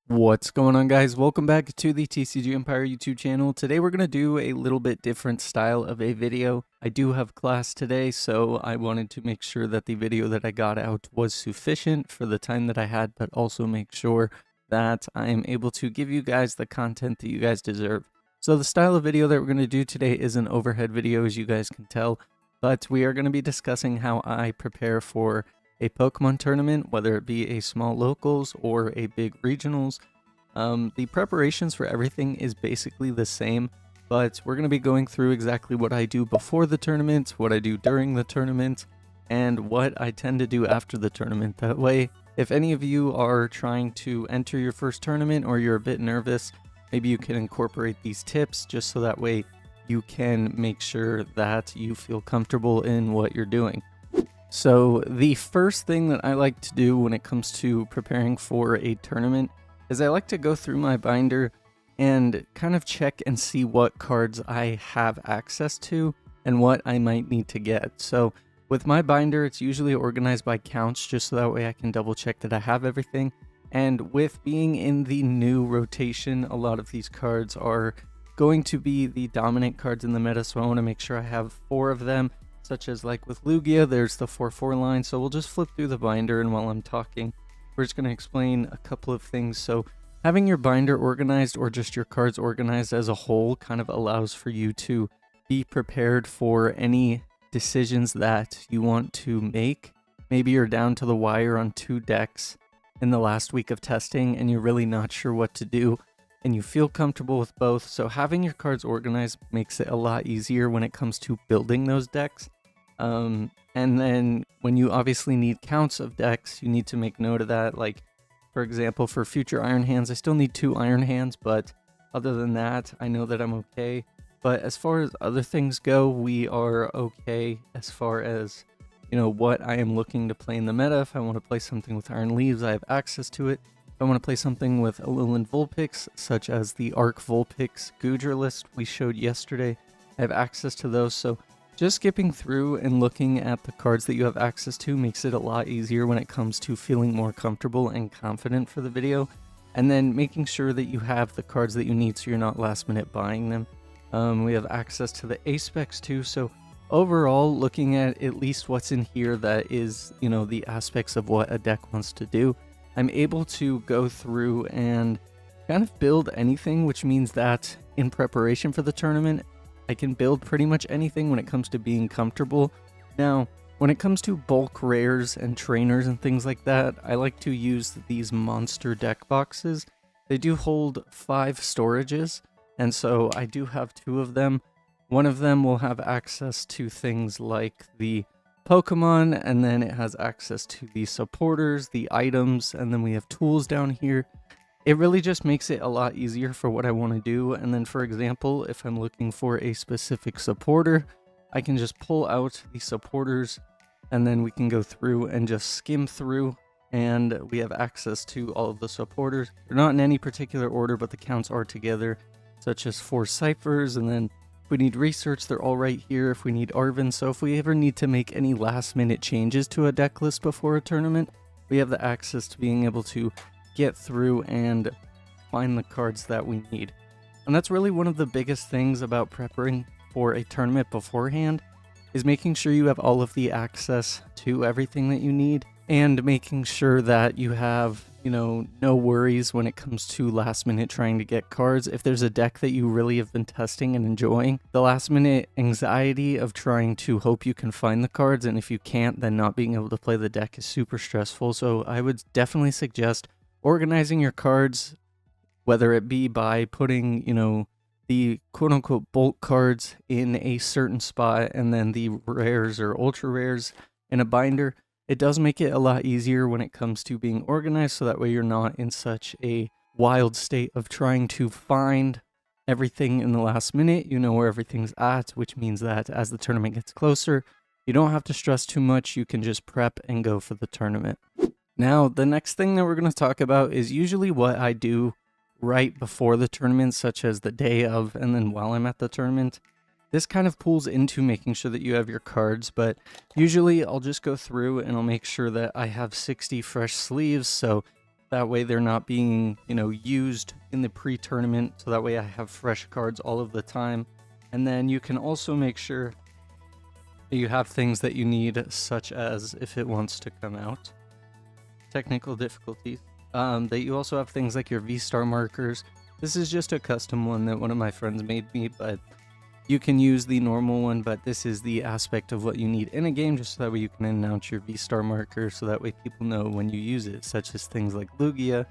What's going on, guys? Welcome back to the TCG Empire YouTube channel. Today we're going to do a little bit different style of a video. I do have class today, so I wanted to make sure that the video that I got out was sufficient for the time that I had, but also make sure that I am able to give you guys the content that you guys deserve. So the style of video that we're going to do today is an overhead video, as you guys can tell, but we are going to be discussing how I prepare for a Pokemon tournament, whether it be a small locals or a big regionals. The preparations for everything is basically the same, but we're going to be going through exactly what I do before the tournament, what I do during the tournament, and what I tend to do after the tournament. That way, if any of you are trying to enter your first tournament or you're a bit nervous, maybe you can incorporate these tips just so that way you can make sure that you feel comfortable in what you're doing. So the first thing that I like to do when it comes to preparing for a tournament is I like to go through my binder and kind of check and see what cards I have access to and what I might need to get. So with my binder, it's usually organized by counts just so that way I can double check that I have everything. And with being in the new rotation, a lot of these cards are going to be the dominant cards in the meta, so I want to make sure I have 4 of them. Such as like with Lugia, there's the 4/4 line, so we'll just flip through the binder, and while I'm talking, we're just going to explain a couple of things. So having your binder organized or just your cards organized as a whole kind of allows for you to be prepared for any decisions that you want to make. Maybe you're down to the wire on 2 decks in the last week of testing and you're really not sure what to do and you feel comfortable with both. So having your cards organized makes it a lot easier when it comes to building those decks. And then when you obviously need counts of decks, you need to make note of that. Like, for example, for future Iron Hands, I still need 2 Iron Hands, but other than that, I know that I'm okay. But as far as other things go, we are okay as far as, what I am looking to play in the meta. If I want to play something with Iron Leaves, I have access to it. If I want to play something with Alolan Vulpix, such as the Arc Vulpix Goodra list we showed yesterday, I have access to those. So just skipping through and looking at the cards that you have access to makes it a lot easier when it comes to feeling more comfortable and confident for the video. And then making sure that you have the cards that you need so you're not last minute buying them. We have access to the A specs too. So overall, looking at least what's in here that is, the aspects of what a deck wants to do, I'm able to go through and kind of build anything, which means that in preparation for the tournament, I can build pretty much anything when it comes to being comfortable. Now, when it comes to bulk rares and trainers and things like that, I like to use these monster deck boxes. They do hold 5 storages, and so I do have 2 of them. One of them will have access to things like the Pokemon, and then it has access to the supporters, the items, and then we have tools down here. It really just makes it a lot easier for what I want to do. And then, for example, if I'm looking for a specific supporter, I can just pull out the supporters and then we can go through and just skim through and we have access to all of the supporters. They're not in any particular order, but the counts are together, such as 4 ciphers. And then if we need research, they're all right here. If we need Arven, so if we ever need to make any last minute changes to a deck list before a tournament, we have the access to being able to get through and find the cards that we need. And that's really one of the biggest things about preparing for a tournament beforehand, is making sure you have all of the access to everything that you need and making sure that you have, no worries when it comes to last minute trying to get cards. If there's a deck that you really have been testing and enjoying, the last minute anxiety of trying to hope you can find the cards, and if you can't, then not being able to play the deck is super stressful. So I would definitely suggest organizing your cards, whether it be by putting, the quote-unquote bulk cards in a certain spot and then the rares or ultra rares in a binder. It does make it a lot easier when it comes to being organized, so that way you're not in such a wild state of trying to find everything in the last minute. You know where everything's at, which means that as the tournament gets closer, you don't have to stress too much. You can just prep and go for the tournament. Now, the next thing that we're going to talk about is usually what I do right before the tournament, such as the day of and then while I'm at the tournament. This kind of pulls into making sure that you have your cards, but usually I'll just go through and I'll make sure that I have 60 fresh sleeves. So That way they're not being, used in the pre-tournament, so that way I have fresh cards all of the time. And then you can also make sure that you have things that you need, such as if it wants to come out, technical difficulties, that you also have things like your V-star markers. This is just a custom one that one of my friends made me, but you can use the normal one, but this is the aspect of what you need in a game, just so that way you can announce your V-star marker, so that way people know when you use it, such as things like Lugia,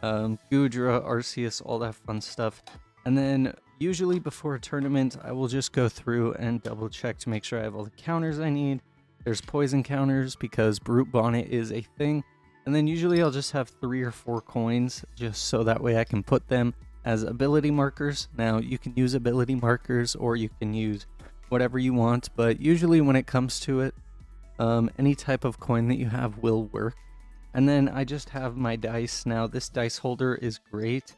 Gudra, Arceus, all that fun stuff. And then usually before a tournament, I will just go through and double check to make sure I have all the counters I need. There's poison counters because Brute Bonnet is a thing. And then usually I'll just have 3 or 4 coins, just so that way I can put them as ability markers. Now you can use ability markers or you can use whatever you want, but usually when it comes to it, any type of coin that you have will work. And then I just have my dice. Now this dice holder is great.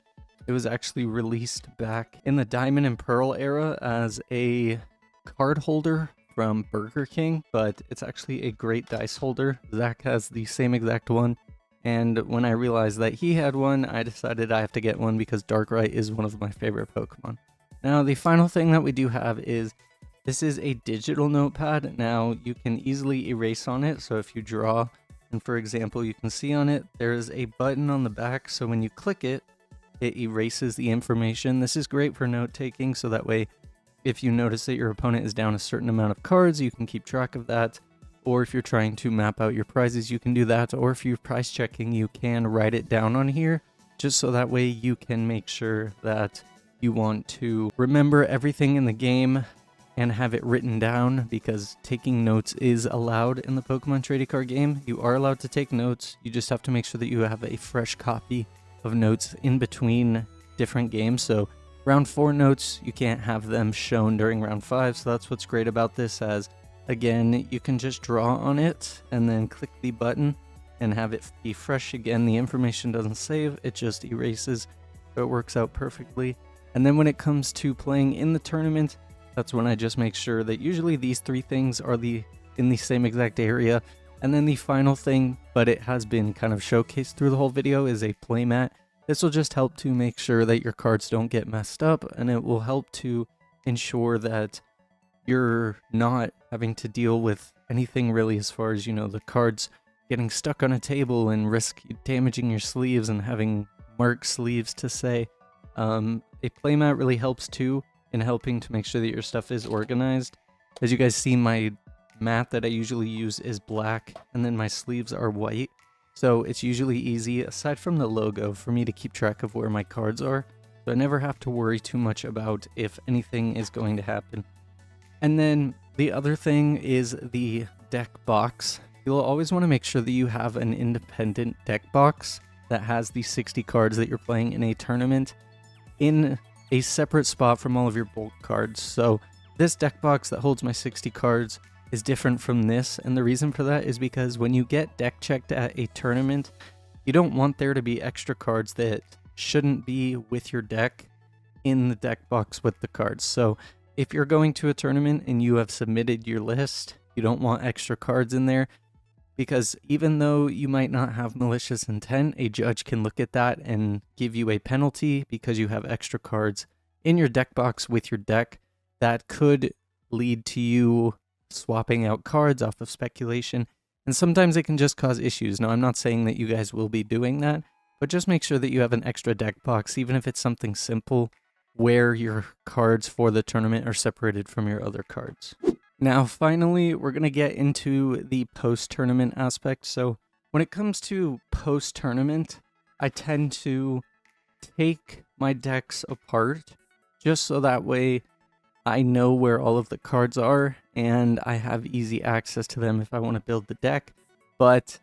It was actually released back in the Diamond and Pearl era as a card holder from Burger King, but it's actually a great dice holder. Zach has the same exact one. And when I realized that he had one, I decided I have to get one because Darkrai is one of my favorite Pokemon. Now, the final thing that we do have is, this is a digital notepad. Now, you can easily erase on it. So if you draw, and for example, you can see on it, there is a button on the back. So when you click it, it erases the information. This is great for note taking. So that way, if you notice that your opponent is down a certain amount of cards, you can keep track of that. Or if you're trying to map out your prizes, you can do that. Or if you're price checking, you can write it down on here, just so that way you can make sure that you want to remember everything in the game and have it written down, because taking notes is allowed in the Pokemon trading card game. You are allowed to take notes. You just have to make sure that you have a fresh copy of notes in between different games. So round 4 notes, you can't have them shown during round 5. So that's what's great about this, as again, you can just draw on it and then click the button and have it be fresh again. The information doesn't save, it just erases. So it works out perfectly. And then when it comes to playing in the tournament, that's when I just make sure that usually these 3 things are in the same exact area. And then the final thing, but it has been kind of showcased through the whole video, is a playmat. This will just help to make sure that your cards don't get messed up, and it will help to ensure that you're not having to deal with anything really, as far as, the cards getting stuck on a table and risk damaging your sleeves and having marked sleeves to say. A playmat really helps too in helping to make sure that your stuff is organized. As you guys see, my mat that I usually use is black, and then my sleeves are white. So it's usually easy, aside from the logo, for me to keep track of where my cards are. So I never have to worry too much about if anything is going to happen. And then the other thing is the deck box. You'll always want to make sure that you have an independent deck box that has the 60 cards that you're playing in a tournament in a separate spot from all of your bulk cards. So this deck box that holds my 60 cards is different from this, and the reason for that is because when you get deck checked at a tournament, you don't want there to be extra cards that shouldn't be with your deck in the deck box with the cards. So if you're going to a tournament and you have submitted your list, you don't want extra cards in there, because even though you might not have malicious intent, a judge can look at that and give you a penalty because you have extra cards in your deck box with your deck. That could lead to you swapping out cards off of speculation, and sometimes it can just cause issues. Now, I'm not saying that you guys will be doing that, but just make sure that you have an extra deck box, even if it's something simple, where your cards for the tournament are separated from your other cards. Now, finally, we're going to get into the post-tournament aspect. So when it comes to post-tournament, I tend to take my decks apart just so that way I know where all of the cards are and I have easy access to them if I want to build the deck. But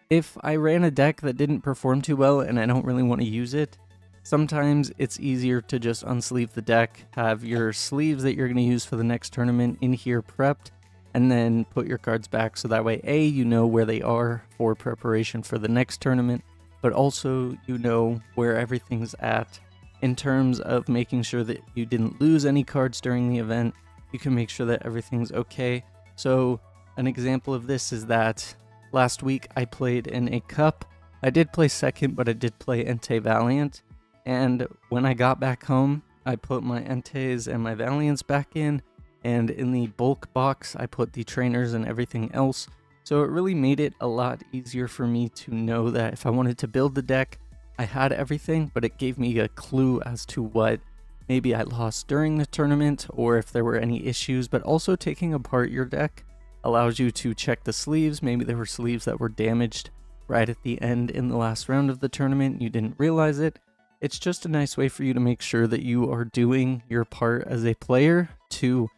if I ran a deck that didn't perform too well and I don't really want to use it, sometimes it's easier to just unsleeve the deck, have your sleeves that you're going to use for the next tournament in here prepped, and then put your cards back so that way, A, you know where they are for preparation for the next tournament, but also you know where everything's at in terms of making sure that you didn't lose any cards during the event. You can make sure that everything's okay. So an example of this is that last week I played in a cup I did play second, but I did play Entei Valiant, and when I got back home, I put my Enteis and my Valiants back in, and in the bulk box, I put the trainers and everything else. So it really made it a lot easier for me to know that if I wanted to build the deck, I had everything, but it gave me a clue as to what maybe I lost during the tournament or if there were any issues. But also taking apart your deck allows you to check the sleeves. Maybe there were sleeves that were damaged right at the end in the last round of the tournament. You didn't realize it. It's just a nice way for you to make sure that you are doing your part as a player to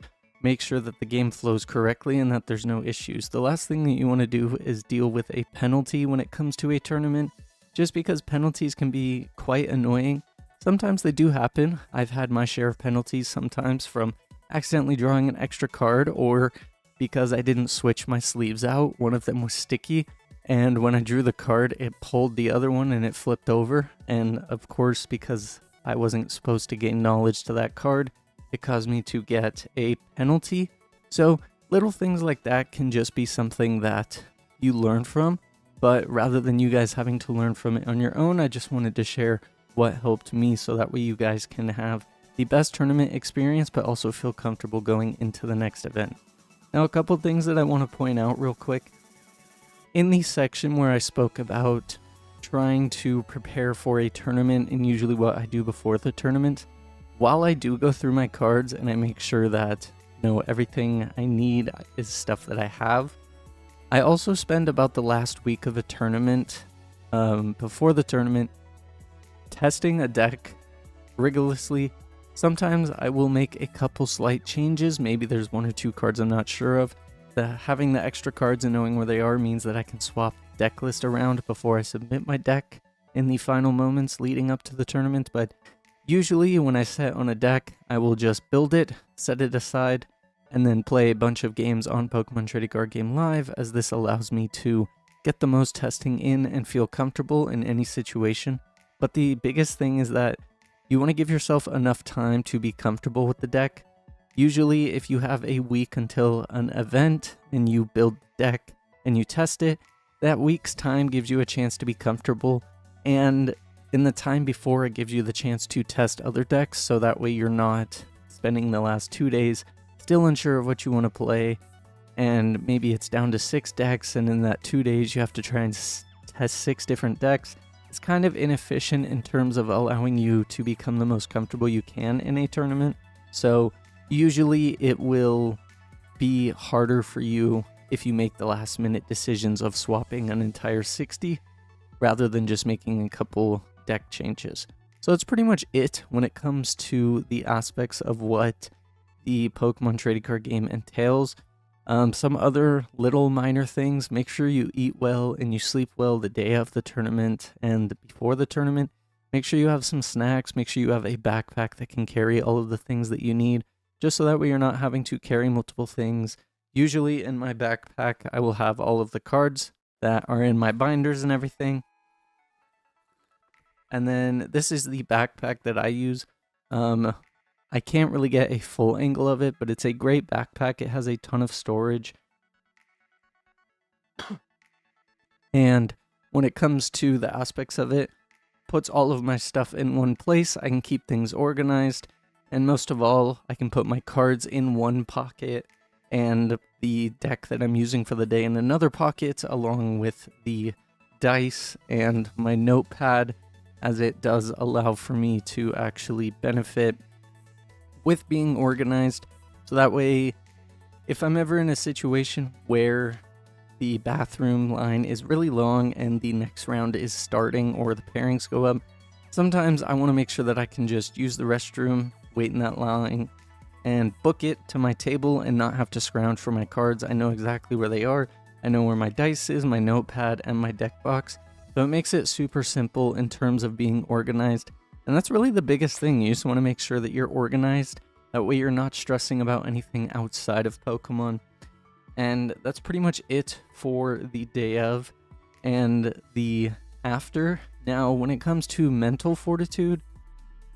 make sure that the game flows correctly and that there's no issues. The last thing that you want to do is deal with a penalty when it comes to a tournament, just because penalties can be quite annoying. Sometimes they do happen. I've had my share of penalties sometimes from accidentally drawing an extra card or because I didn't switch my sleeves out. One of them was sticky, and when I drew the card, it pulled the other one and it flipped over. And of course, because I wasn't supposed to gain knowledge to that card, it caused me to get a penalty. So little things like that can just be something that you learn from. But rather than you guys having to learn from it on your own, I just wanted to share what helped me so that way you guys can have the best tournament experience, but also feel comfortable going into the next event. Now, a couple things that I want to point out real quick. In the section where I spoke about trying to prepare for a tournament and usually what I do before the tournament, while I do go through my cards and I make sure that, everything I need is stuff that I have, I also spend about the last week of a tournament, before the tournament, testing a deck rigorously. Sometimes I will make a couple slight changes. Maybe there's one or two cards I'm not sure of. Having the extra cards and knowing where they are means that I can swap deck list around before I submit my deck in the final moments leading up to the tournament. But usually when I set on a deck, I will just build it, set it aside, and then play a bunch of games on Pokemon Trading Card Game Live, as this allows me to get the most testing in and feel comfortable in any situation. But the biggest thing is that you want to give yourself enough time to be comfortable with the deck. Usually, if you have a week until an event and you build the deck and you test it, that week's time gives you a chance to be comfortable, and in the time before, it gives you the chance to test other decks, so that way you're not spending the last 2 days still unsure of what you want to play, and maybe it's down to 6 decks, and in that 2 days you have to try and test 6 different decks. It's kind of inefficient in terms of allowing you to become the most comfortable you can in a tournament. So usually it will be harder for you if you make the last minute decisions of swapping an entire 60 rather than just making a couple deck changes. So that's pretty much it when it comes to the aspects of what the Pokemon Trading Card Game entails. Some other little minor things: make sure you eat well and you sleep well the day of the tournament and before the tournament. Make sure you have some snacks. Make sure you have a backpack that can carry all of the things that you need, just so that way you're not having to carry multiple things. Usually in my backpack, I will have all of the cards that are in my binders and everything. And then this is the backpack that I use. I can't really get a full angle of it, but it's a great backpack. It has a ton of storage. And when it comes to the aspects of it, puts all of my stuff in one place. I can keep things organized. And most of all, I can put my cards in one pocket and the deck that I'm using for the day in another pocket, along with the dice and my notepad, as it does allow for me to actually benefit with being organized. So that way, if I'm ever in a situation where the bathroom line is really long and the next round is starting or the pairings go up, sometimes I want to make sure that I can just use the restroom, wait in that line, and book it to my table and not have to scrounge for my cards. I know exactly where they are. I know where my dice is, my notepad, and my deck box. So it makes it super simple in terms of being organized. And that's really the biggest thing. You just want to make sure that you're organized. That way you're not stressing about anything outside of Pokemon. And that's pretty much it for the day of and the after. Now, when it comes to mental fortitude,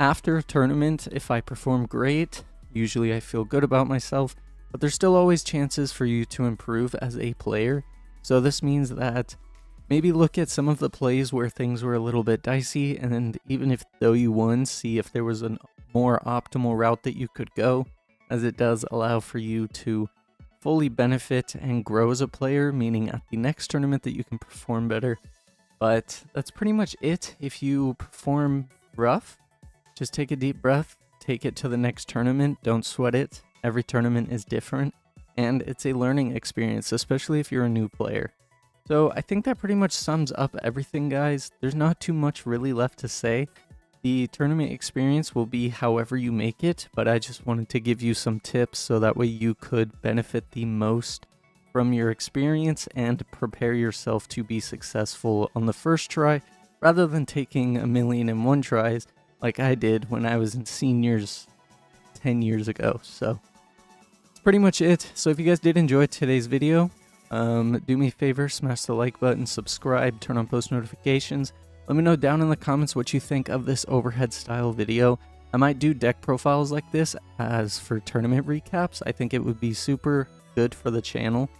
after a tournament, if I perform great, usually I feel good about myself, but there's still always chances for you to improve as a player. So this means that maybe look at some of the plays where things were a little bit dicey, and even if though you won, see if there was a more optimal route that you could go, as it does allow for you to fully benefit and grow as a player, meaning at the next tournament that you can perform better. But that's pretty much it. If you perform rough, just take a deep breath, take it to the next tournament, don't sweat it. Every tournament is different, and it's a learning experience, especially if you're a new player. So I think that pretty much sums up everything, guys. There's not too much really left to say. The tournament experience will be however you make it, but I just wanted to give you some tips so that way you could benefit the most from your experience and prepare yourself to be successful on the first try, rather than taking 1,000,001 tries like I did when I was in seniors 10 years ago. So that's pretty much it. So if you guys did enjoy today's video, do me a favor, smash the like button, subscribe, turn on post notifications. Let me know down in the comments what you think of this overhead style video. I might do deck profiles like this as for tournament recaps. I think it would be super good for the channel.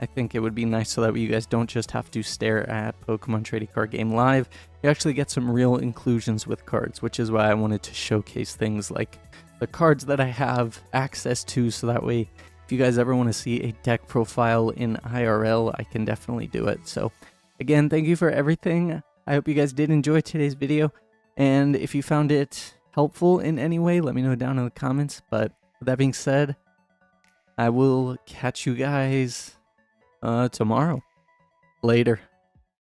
I think it would be nice so that you guys don't just have to stare at Pokemon Trading Card Game Live. You actually get some real inclusions with cards, which is why I wanted to showcase things like the cards that I have access to, so that way if you guys ever want to see a deck profile in IRL, I can definitely do it. So again, thank you for everything. I hope you guys did enjoy today's video, and if you found it helpful in any way, let me know down in the comments. But with that being said, I will catch you guys tomorrow. Later.